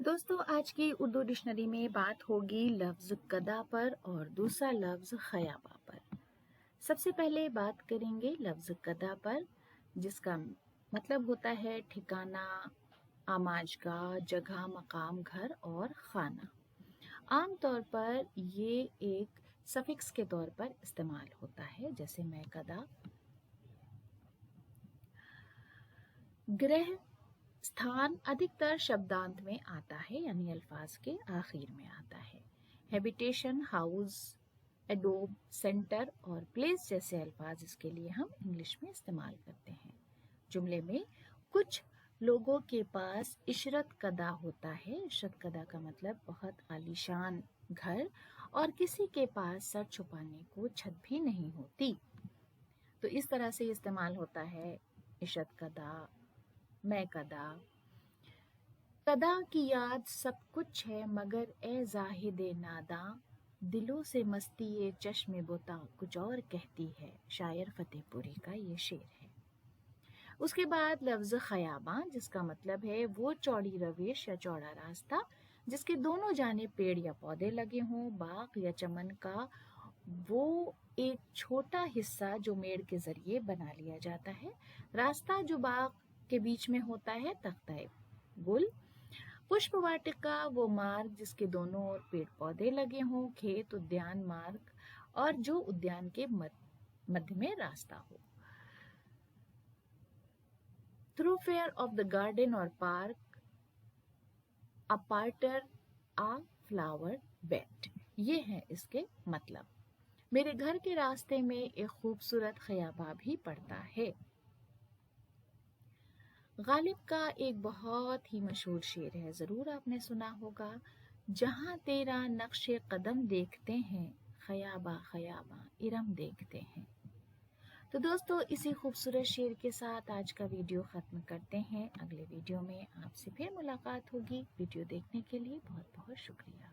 दोस्तों, आज की उर्दू डिक्शनरी में बात होगी लफ्ज़ कदा पर और दूसरा लफ्ज़ ख़याबा पर। सबसे पहले बात करेंगे लफ्ज़ कदा पर, जिसका मतलब होता है ठिकाना, आमाजगाह, जगह, मकाम, घर और खाना। आम तौर पर ये एक सफिक्स के तौर पर इस्तेमाल होता है, जैसे मैं कदा। ग्रह स्थान अधिकतर शब्दांत में आता है, यानी अल्फाज के आखिर में आता है। हैबिटेशन, हाउस, एडोब, सेंटर और प्लेस जैसे अल्फाज इसके लिए हम इंग्लिश में इस्तेमाल करते हैं। जुमले में कुछ लोगों के पास इशरत कदा होता है। इशरत कदा का मतलब बहुत आलीशान घर, और किसी के पास सर छुपाने को छत भी नहीं होती। तो इस तरह से इस्तेमाल होता है इशरत कदा, मैं कदा। कदा की याद सब कुछ है मगर ए जाहिदे नादा, दिलों से मस्ती ये चश्मे बोता कुछ और कहती है। शायर फतेहपुरी का ये शेर है। उसके बाद लफ्ज़ ख़याबा, जिसका मतलब है वो चौड़ी रवेश या चौड़ा रास्ता जिसके दोनों जाने पेड़ या पौधे लगे हों। बाग या चमन का वो एक छोटा हिस्सा जो मेड़ के जरिए बना लिया जाता है। रास्ता जो बाग के बीच में होता है, तख्ता गुल। पुष्प वाटिका वो मार्ग जिसके दोनों ओर पेड़ पौधे लगे हों। खेत, उद्यान, मार्ग और जो उद्यान के मध्य में रास्ता हो। थ्रूफेयर ऑफ द गार्डन और park, a parterre, a flower bed, ये है इसके मतलब। मेरे घर के रास्ते में एक खूबसूरत ख़याबा भी पड़ता है। गालिब का एक बहुत ही मशहूर शेर है, ज़रूर आपने सुना होगा। जहाँ तेरा नक्शे कदम देखते हैं, ख़याबा ख़याबा इरम देखते हैं। तो दोस्तों, इसी खूबसूरत शेर के साथ आज का वीडियो ख़त्म करते हैं। अगले वीडियो में आपसे फिर मुलाकात होगी। वीडियो देखने के लिए बहुत बहुत शुक्रिया।